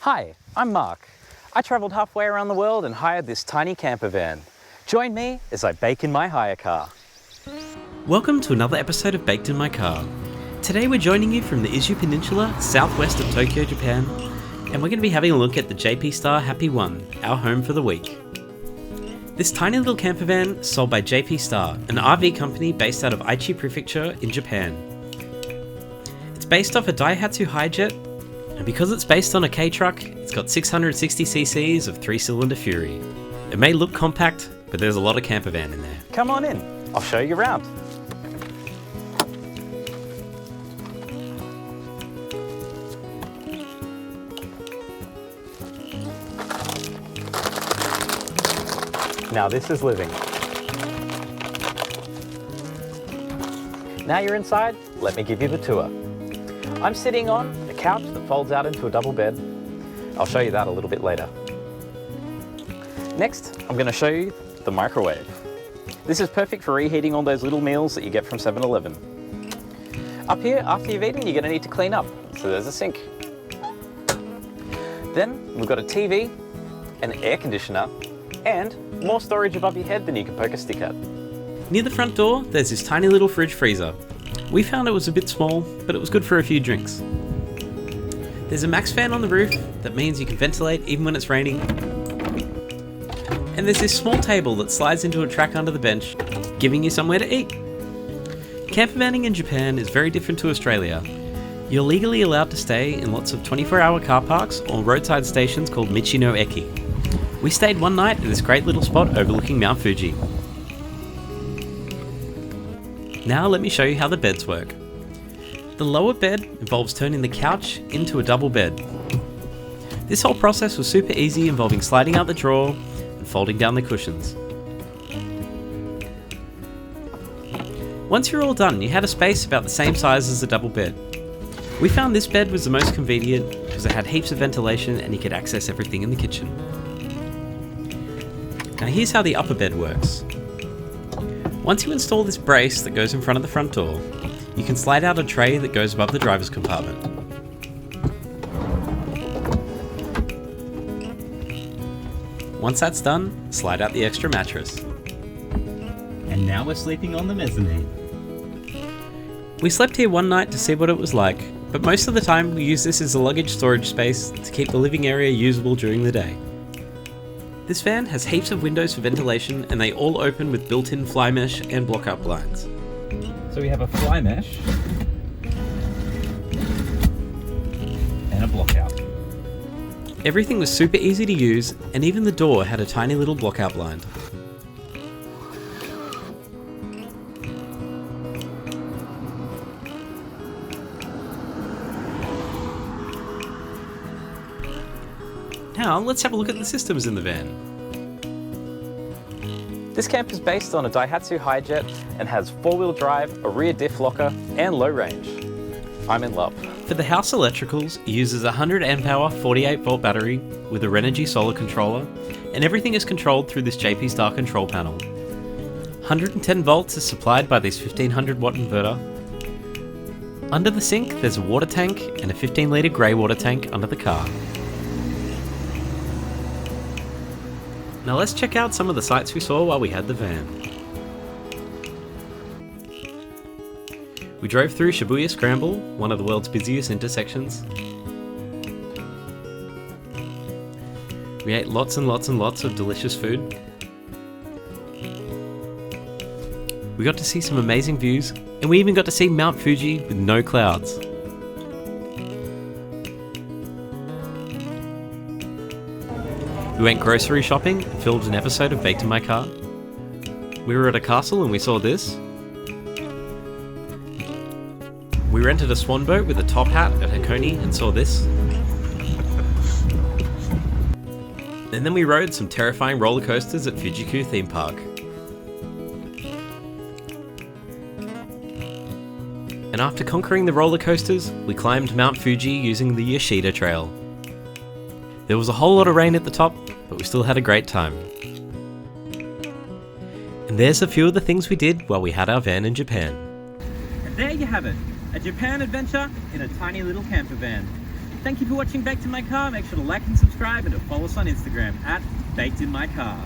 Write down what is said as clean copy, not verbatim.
Hi, I'm Mark. I travelled halfway around the world and hired this tiny camper van. Join me as I bake in my hire car. Welcome to another episode of Baked in My Car. Today we're joining you from the Izu Peninsula, southwest of Tokyo, Japan, and we're going to be having a look at the JP STAR Happy1, our home for the week. This tiny little camper van is sold by JP STAR, an RV company based out of Aichi Prefecture in Japan. It's based off a Daihatsu HiJet, and because it's based on a K-truck, it's got 660 cc's of 3-cylinder Fury. It may look compact, but there's a lot of camper van in there. Come on in, I'll show you around. Now this is living. Now you're inside, let me give you the tour. I'm sitting on a couch that folds out into a double bed. I'll show you that a little bit later. Next, I'm going to show you the microwave. This is perfect for reheating all those little meals that you get from 7-Eleven. Up here, after you've eaten, you're going to need to clean up, so there's a sink. Then we've got a TV, an air conditioner, and more storage above your head than you can poke a stick at. Near the front door, there's this tiny little fridge freezer. We found it was a bit small, but it was good for a few drinks. There's a max fan on the roof, that means you can ventilate even when it's raining. And there's this small table that slides into a track under the bench, giving you somewhere to eat. Campervanning in Japan is very different to Australia. You're legally allowed to stay in lots of 24-hour car parks or roadside stations called Michi no Eki. We stayed one night at this great little spot overlooking Mount Fuji. Now let me show you how the beds work. The lower bed involves turning the couch into a double bed. This whole process was super easy, involving sliding out the drawer and folding down the cushions. Once you're all done, you had a space about the same size as the double bed. We found this bed was the most convenient because it had heaps of ventilation and you could access everything in the kitchen. Now here's how the upper bed works. Once you install this brace that goes in front of the front door, you can slide out a tray that goes above the driver's compartment. Once that's done, slide out the extra mattress. And now we're sleeping on the mezzanine. We slept here one night to see what it was like, but most of the time we use this as a luggage storage space to keep the living area usable during the day. This van has heaps of windows for ventilation and they all open with built-in fly mesh and block-out blinds. So we have a fly mesh and a block-out. Everything was super easy to use, and even the door had a tiny little block-out blind. Now let's have a look at the systems in the van. This camper is based on a Daihatsu HiJet and has 4-wheel drive, a rear diff locker, and low range. I'm in love. For the house electricals, it uses a 100 amp hour 48 volt battery with a Renogy solar controller, and everything is controlled through this JP STAR control panel. 110 volts is supplied by this 1500 watt inverter. Under the sink, there's a water tank and a 15 litre grey water tank under the car. Now let's check out some of the sights we saw while we had the van. We drove through Shibuya Scramble, one of the world's busiest intersections. We ate lots and lots and lots of delicious food. We got to see some amazing views, and we even got to see Mount Fuji with no clouds. We went grocery shopping and filmed an episode of Baked in My Car. We were at a castle and we saw this. We rented a swan boat with a top hat at Hakone and saw this. And then we rode some terrifying roller coasters at Fujiku theme park. And after conquering the roller coasters, we climbed Mount Fuji using the Yoshida Trail. There was a whole lot of rain at the top, but we still had a great time. And there's a few of the things we did while we had our van in Japan. And there you have it, a Japan adventure in a tiny little camper van. Thank you for watching Baked in My Car. Make sure to like and subscribe and to follow us on Instagram at Baked in My Car.